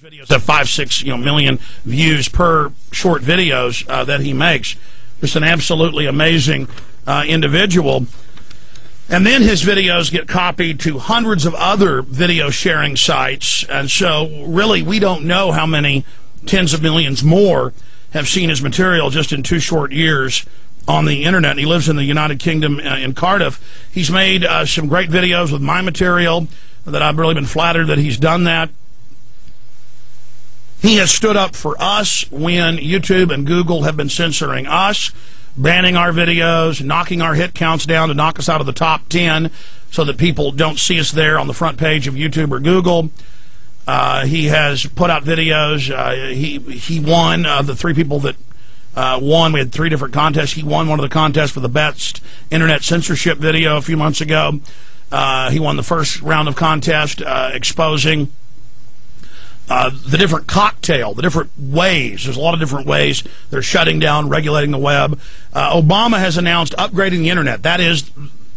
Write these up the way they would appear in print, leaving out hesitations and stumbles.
videos have 5-6 million views per short videos that he makes. Just an absolutely amazing individual. And then his videos get copied to hundreds of other video sharing sites, and so really we don't know how many tens of millions more have seen his material just in 2 short years on the internet. And he lives in the United Kingdom in Cardiff. He's made some great videos with my material that I've really been flattered that he's done that. He has stood up for us when YouTube and Google have been censoring us, banning our videos, knocking our hit counts down to knock us out of the top 10 so that people don't see us there on the front page of YouTube or Google. He has put out videos. He won the 3 people that won. We had 3 different contests. He won one of the contests for the best internet censorship video a few months ago. He won the first round of contest exposing the different cocktail, the different ways. There's a lot of different ways they're shutting down, regulating the web. Obama has announced upgrading the internet. That is,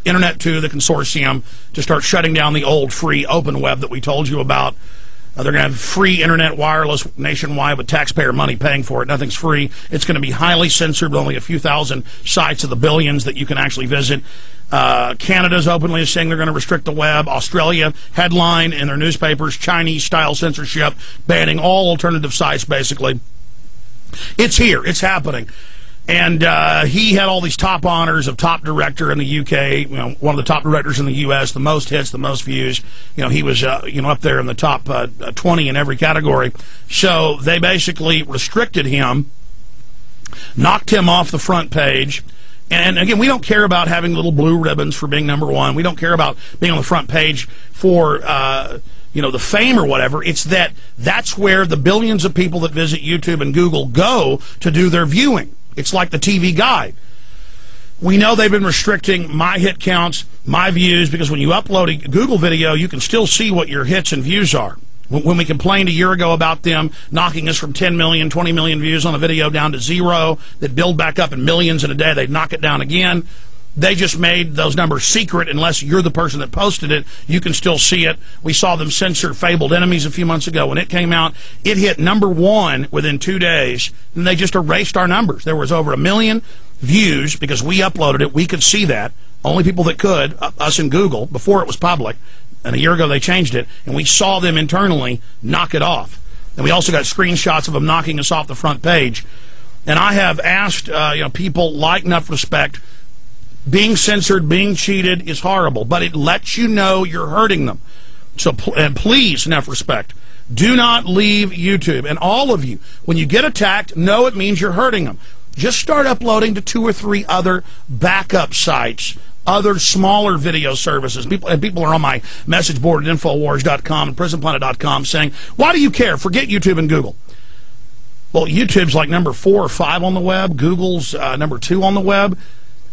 Internet 2, the consortium, to start shutting down the old free open web that we told you about. They're going to have free internet wireless nationwide with taxpayer money paying for it. Nothing's free. It's going to be highly censored with only a few thousand sites of the billions that you can actually visit. Canada's openly saying they're going to restrict the web. Australia headline in their newspapers, Chinese-style censorship, banning all alternative sites, basically. It's here. It's happening. And he had all these top honors of top director in the UK, one of the top directors in the US, the most hits, the most views. He was, up there in the top 20 in every category. So they basically restricted him, knocked him off the front page. And again, we don't care about having little blue ribbons for being #1. We don't care about being on the front page for, the fame or whatever. It's that's where the billions of people that visit YouTube and Google go to do their viewing. It's like the TV guide. We know they've been restricting my hit counts, my views, because when you upload a Google video, you can still see what your hits and views are. When we complained a year ago about them knocking us from 10 million, 20 million views on a video down to 0, that build back up in millions in a day, they'd knock it down again. They just made those numbers secret. Unless you're the person that posted it, you can still see it. We saw them censor Fabled Enemies a few months ago. When it came out, it hit #1 within 2 days, and they just erased our numbers. There was over 1 million views because we uploaded it. We could see that. Only people that could, us and Google, before it was public. And a year ago they changed it, and we saw them internally knock it off. And we also got screenshots of them knocking us off the front page. And I have asked people like NufffRespect, being censored, being cheated is horrible, but it lets you know you're hurting them. So, and please, NufffRespect, do not leave YouTube. And all of you, when you get attacked, know it means you're hurting them. Just start uploading to 2 or 3 other backup sites, other smaller video services. People are on my message board at Infowars.com and PrisonPlanet.com saying, why do you care? Forget YouTube and Google. Well, YouTube's like #4 or 5 on the web. Google's #2 on the web.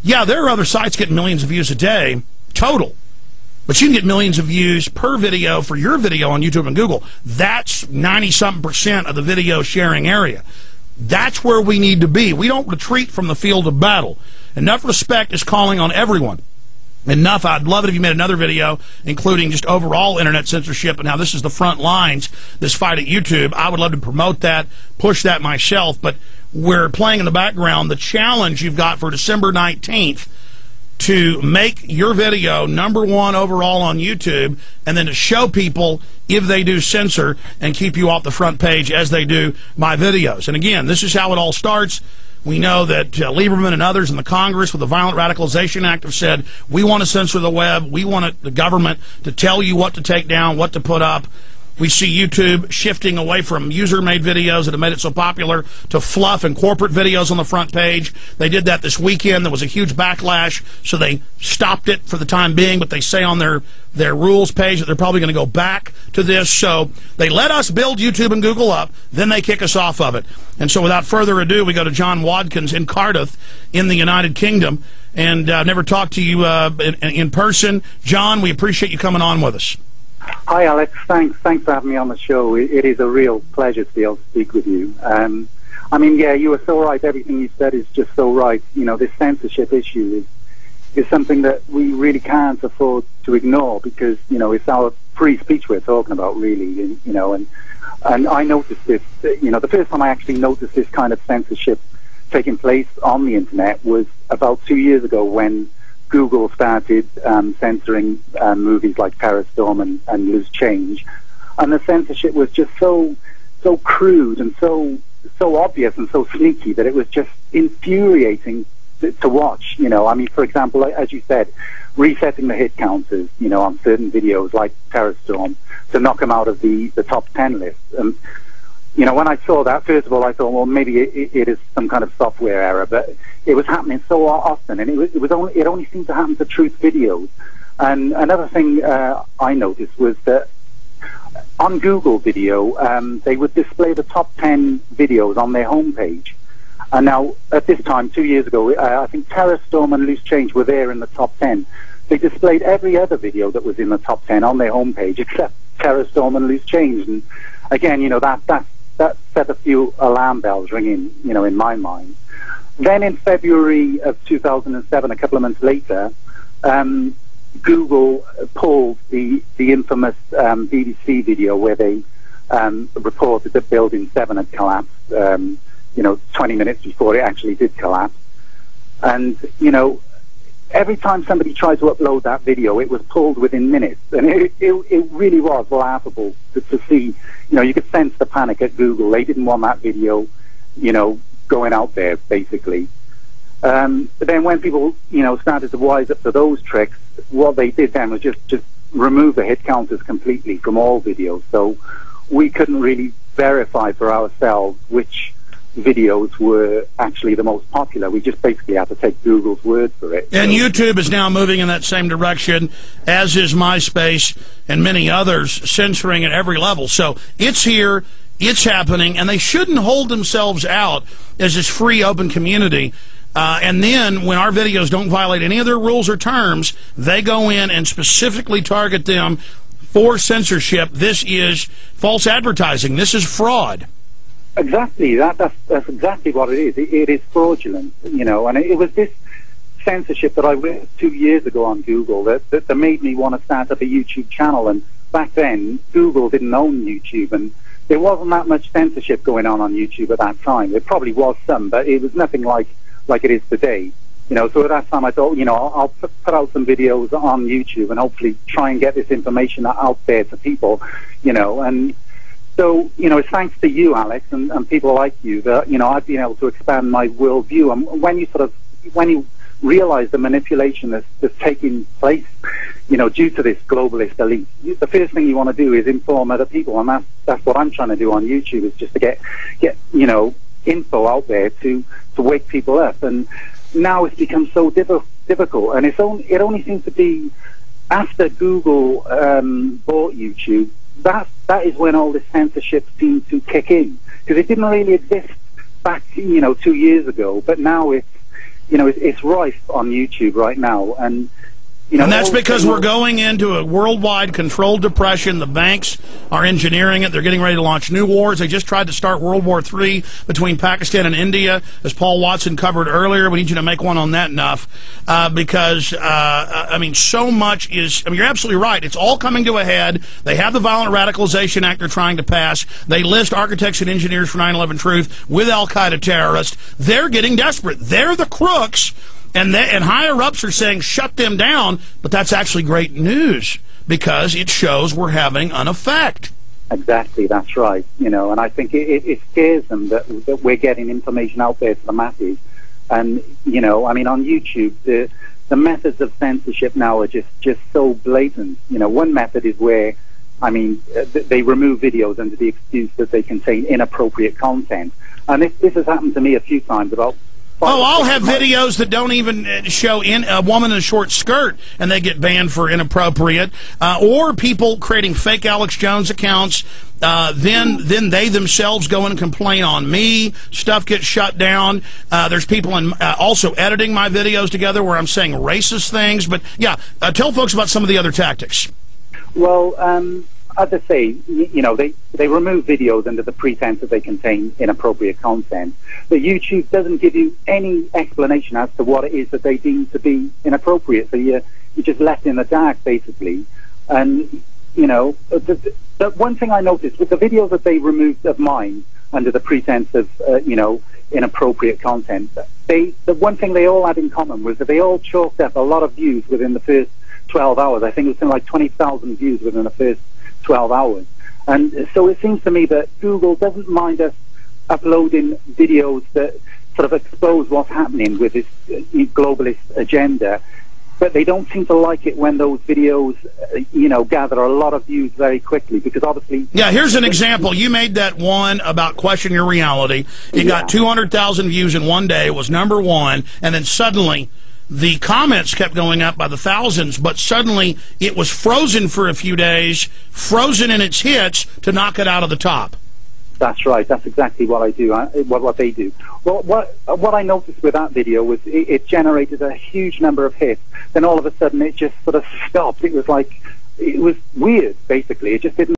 Yeah, there are other sites getting millions of views a day, total. But you can get millions of views per video for your video on YouTube and Google. That's 90-something% of the video sharing area. That's where we need to be. We don't retreat from the field of battle. And NufffRespect is calling on everyone. And Nuff, I'd love it if you made another video, including just overall internet censorship and how this is the front lines, this fight at YouTube. I would love to promote that, push that myself, but we're playing in the background the challenge you've got for December 19th to make your video #1 overall on YouTube, and then to show people if they do censor and keep you off the front page as they do my videos. And again, this is how it all starts. We know that Lieberman and others in the Congress with the Violent Radicalization Act have said, we want to censor the web. We want the government to tell you what to take down, what to put up. We see YouTube shifting away from user-made videos that have made it so popular to fluff and corporate videos on the front page. They did that this weekend. There was a huge backlash, so they stopped it for the time being, but they say on their rules page that they're probably going to go back to this. So they let us build YouTube and Google up, then they kick us off of it. And so without further ado, we go to John Watkins in Cardiff in the United Kingdom. And I've never talked to you in person. John, we appreciate you coming on with us. Hi, Alex. Thanks for having me on the show. It is a real pleasure to be able to speak with you. I mean, yeah, you were so right. Everything you said is just so right. This censorship issue is something that we really can't afford to ignore because, it's our free speech we're talking about, really, and I noticed this. The first time I actually noticed this kind of censorship taking place on the internet was about 2 years ago when Google started censoring movies like Terror Storm and Loose Change, and the censorship was just so crude and so obvious and so sneaky that it was just infuriating to watch. I mean, for example, as you said, resetting the hit counters, on certain videos like Terror Storm to knock them out of the top 10 list. And when I saw that, first of all, I thought, well, maybe it is some kind of software error, but it was happening so often, and it only seemed to happen to truth videos. And another thing I noticed was that on Google Video, they would display the top 10 videos on their homepage. And now, at this time, 2 years ago, I think Terror Storm and Loose Change were there in the top 10. They displayed every other video that was in the top 10 on their homepage except Terror Storm and Loose Change. And again, that set a few alarm bells ringing, in my mind. Then in February of 2007, a couple of months later, Google pulled the infamous BBC video where they reported that Building 7 had collapsed, 20 minutes before it actually did collapse. And, every time somebody tried to upload that video, it was pulled within minutes. And it really was laughable to see. You could sense the panic at Google. They didn't want that video, going out there, basically. But then when people, started to wise up to those tricks, what they did then was just remove the hit counters completely from all videos. So we couldn't really verify for ourselves which videos were actually the most popular. We just basically had to take Google's word for it. And YouTube is now moving in that same direction, as is MySpace and many others, censoring at every level. So it's here, it's happening, and they shouldn't hold themselves out as this free, open community. And then when our videos don't violate any of their rules or terms, they go in and specifically target them for censorship. This is false advertising. This is fraud. Exactly. That's exactly what it is. It is fraudulent, and it was this censorship that I witnessed 2 years ago on Google that made me want to start up a YouTube channel. And back then, Google didn't own YouTube, and there wasn't that much censorship going on YouTube at that time. There probably was some, but it was nothing like it is today. So at that time I thought, I'll put out some videos on YouTube and hopefully try and get this information out there to people, and so, it's thanks to you, Alex, and people like you that, I've been able to expand my worldview. And when you realize the manipulation that's taking place, due to this globalist elite, the first thing you want to do is inform other people, and that's what I'm trying to do on YouTube, is just to get info out there to wake people up. And now it's become so difficult, and it only seems to be after Google bought YouTube, that is when all this censorship seemed to kick in, because it didn't really exist back 2 years ago, but now it's rife on YouTube right now. And and that's because we're going into a worldwide controlled depression. The banks are engineering it. They're getting ready to launch new wars. They just tried to start World War III between Pakistan and India, as Paul Watson covered earlier. We need you to make one on that, Nuff, because, so much is... you're absolutely right. It's all coming to a head. They have the Violent Radicalization Act they're trying to pass. They list architects and engineers for 9/11 Truth with al-Qaeda terrorists. They're getting desperate. They're the crooks. And higher-ups are saying, shut them down, but that's actually great news because it shows we're having an effect. Exactly, that's right. And I think it scares them that we're getting information out there to the masses. And, on YouTube, the methods of censorship now are just so blatant. One method is where, they remove videos under the excuse that they contain inappropriate content. And this has happened to me a few times about... I'll have videos that don't even show a woman in a short skirt, and they get banned for inappropriate. Or people creating fake Alex Jones accounts. Then they themselves go and complain on me. Stuff gets shut down. There's people also editing my videos together where I'm saying racist things. But yeah, tell folks about some of the other tactics. Well, as I say, they remove videos under the pretense that they contain inappropriate content. But YouTube doesn't give you any explanation as to what it is that they deem to be inappropriate. So you're just left in the dark, basically. And, you know, the one thing I noticed with the videos that they removed of mine under the pretense of, you know, inappropriate content, the one thing they all had in common was that they all chalked up a lot of views within the first 12 hours. I think it was something like 20,000 views within the first 12 hours. And so it seems to me that Google doesn't mind us uploading videos that sort of expose what's happening with this globalist agenda, but they don't seem to like it when those videos, you know, gather a lot of views very quickly, because obviously... Yeah, here's an example. You made that one about Question Your Reality. It got 200,000 views in one day. It was #1, and then suddenly the comments kept going up by the thousands, but suddenly it was frozen for a few days, frozen in its hits to knock it out of the top. That's right. That's exactly what I do. What they do. Well, what I noticed with that video was it generated a huge number of hits. Then all of a sudden, it just sort of stopped. It was like, it was weird. Basically, it just didn't.